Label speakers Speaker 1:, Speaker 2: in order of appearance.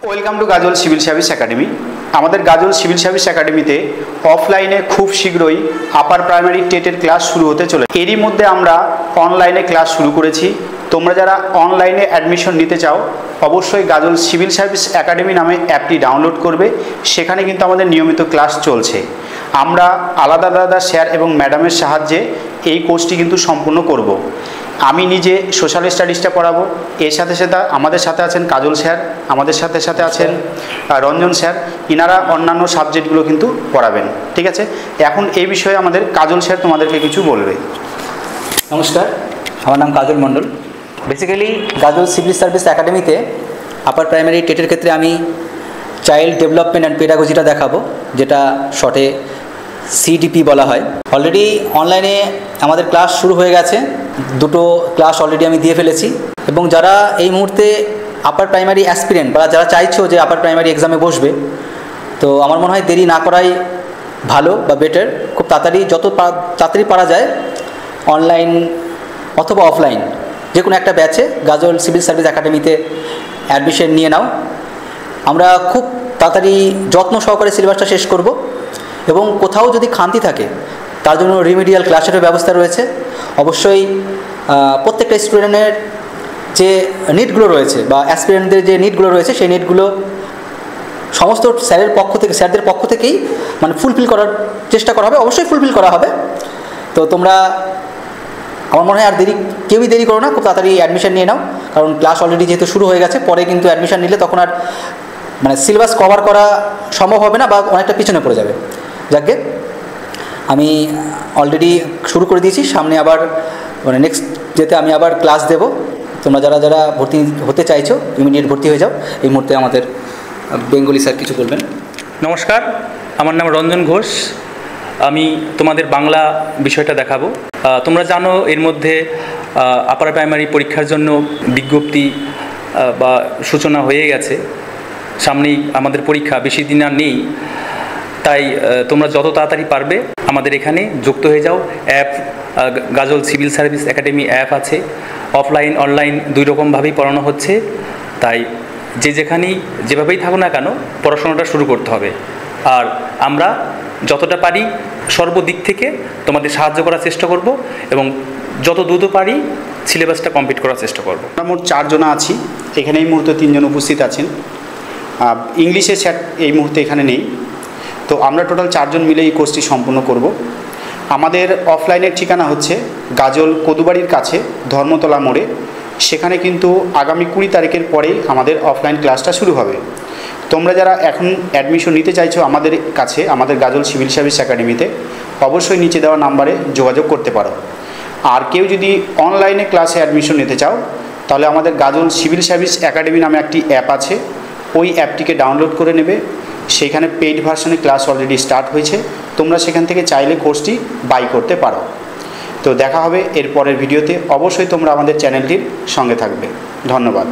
Speaker 1: Welcome to Gajol civil service academy. আমাদের Gajol civil service একাডেমিতে অফলাইনে খুব শীঘ্রই আপার প্রাইমারি টেটের ক্লাস শুরু হতে চলেছে। এরই মধ্যে আমরা অনলাইনে ক্লাস শুরু করেছি। তোমরা যারা অনলাইনে অ্যাডমিশন নিতে চাও অবশ্যই গাজল সিভিল সার্ভিস একাডেমি নামে অ্যাপটি ডাউনলোড করবে। সেখানে কিন্তু আমাদের নিয়মিত ক্লাস চলছে। আমরা আলাদা আলাদা স্যার এবং ম্যাডামের সাহায্যে এই কোর্সটি কিন্তু সম্পূর্ণ করব। আমি নিজে সোশ্যাল স্টাডিজটা পড়াবো, এর সাথে সাথে আমাদের সাথে আছেন কাজল স্যার, আমাদের সাথে সাথে আছেন রঞ্জন স্যার। ইনারা অন্যান্য সাবজেক্টগুলো কিন্তু পড়াবেন। ঠিক আছে, এখন এই বিষয়ে আমাদের কাজল স্যার তোমাদেরকে কিছু বলবে।
Speaker 2: নমস্কার, আমার নাম কাজল মণ্ডল। বেসিক্যালি গাজল সিভিল সার্ভিস একাডেমিতে আপার প্রাইমারি টেটের ক্ষেত্রে আমি চাইল্ড ডেভেলপমেন্ট অ্যান্ড পেডাগজিটা দেখাবো, যেটা শর্টে সিডিপি বলা হয়। অলরেডি অনলাইনে আমাদের ক্লাস শুরু হয়ে গেছে, দুটো ক্লাস অলরেডি আমি দিয়ে ফেলেছি। এবং যারা এই মুহূর্তে আপার প্রাইমারি অ্যাসপিরেন্ট বা যারা চাইছো যে আপার প্রাইমারি এক্সামে বসবে, তো আমার মনে হয় দেরি না করাই ভালো বা বেটার। খুব তাড়াতাড়ি, যত তাড়াতাড়ি পারা যায় অনলাইন অথবা অফলাইন যে কোনো একটা ব্যাচে গাজল সিভিল সার্ভিস একাডেমিতে অ্যাডমিশন নিয়ে নাও। আমরা খুব তাড়াতাড়ি যত্ন সহকারে সিলেবাসটা শেষ করব এবং কোথাও যদি খামতি থাকে তার জন্য রিমিডিয়াল ক্লাসেরও ব্যবস্থা রয়েছে। অবশ্যই প্রত্যেকটা স্টুডেন্টের যে নিডগুলো রয়েছে বা অ্যাসপিরেন্টদের যে নিডগুলো রয়েছে সেই নিডগুলো সমস্ত স্যারদের পক্ষ থেকেই মানে ফুলফিল করার চেষ্টা করা হবে। অবশ্যই ফুলফিল করা হবে। তো তোমরা, আমার মনে হয় আর কেউই দেরি করো না, খুব তাড়াতাড়ি অ্যাডমিশন নিয়ে নাও। কারণ ক্লাস অলরেডি যেহেতু শুরু হয়ে গেছে, পরে কিন্তু অ্যাডমিশন নিলে তখন আর মানে সিলেবাস কভার করা সম্ভব হবে না বা অনেকটা পিছনে পড়ে যাবে। যাকে আমি অলরেডি শুরু করে দিয়েছি, সামনে আবার মানে নেক্সট যেতে আমি আবার ক্লাস দেব। তোমরা যারা যারা ভর্তি হতে চাইছো ইমিডিয়েট ভর্তি হয়ে যাও। এই মুহূর্তে আমাদের বেঙ্গলি স্যার কিছু বলবেন।
Speaker 3: নমস্কার, আমার নাম রঞ্জন ঘোষ। আমি তোমাদের বাংলা বিষয়টা দেখাবো। তোমরা জানো এর মধ্যে আপার প্রাইমারি পরীক্ষার জন্য বিজ্ঞপ্তি বা সূচনা হয়ে গেছে। সামনেই আমাদের পরীক্ষা, বেশি দিন আর নেই। তাই তোমরা যত তাড়াতাড়ি পারবে আমাদের এখানে যুক্ত হয়ে যাও। App Gajol civil service academy app আছে। অফলাইন অনলাইন দুই রকমভাবেই পড়ানো হচ্ছে। তাই যেখানেই যেভাবেই থাকো না কেন পড়াশোনাটা শুরু করতে হবে। আর আমরা যতটা পারি সর্বদিক থেকে তোমাদের সাহায্য করার চেষ্টা করব এবং যত দ্রুত পারি সিলেবাসটা কমপ্লিট করার চেষ্টা করব।
Speaker 1: আমরা মোট 4 জন আছি এখানে, এই মুহূর্তে 3 জন উপস্থিত আছেন। ইংলিশে স্যার এই মুহূর্তে এখানে নেই। তো আমরা টোটাল 4 জন মিলে এই কোর্সটি সম্পূর্ণ করব। আমাদের অফলাইনের ঠিকানা হচ্ছে গাজল কদুবাড়ির কাছে ধর্মতলা মোড়ে। সেখানে কিন্তু আগামী 20 তারিখের পরেই আমাদের অফলাইন ক্লাসটা শুরু হবে। তোমরা যারা এখন অ্যাডমিশন নিতে চাইছো আমাদের কাছে, আমাদের গাজল সিভিল সার্ভিস একাডেমিতে, অবশ্যই নিচে দেওয়া নাম্বারে যোগাযোগ করতে পারো। আর কেউ যদি অনলাইনে ক্লাসে অ্যাডমিশন নিতে চাও তাহলে আমাদের গাজল সিভিল সার্ভিস একাডেমি নামে একটি অ্যাপ আছে, ওই অ্যাপটিকে ডাউনলোড করে নেবে। সেইখানে পেইড ভার্সনে ক্লাস অলরেডি স্টার্ট হয়েছে, তোমরা সেখান থেকে চাইলে কোর্সটি বাই করতে পারো। তো দেখা হবে এর পরের ভিডিওতে। অবশ্যই তোমরা আমাদের চ্যানেলটির সঙ্গে থাকবে। ধন্যবাদ।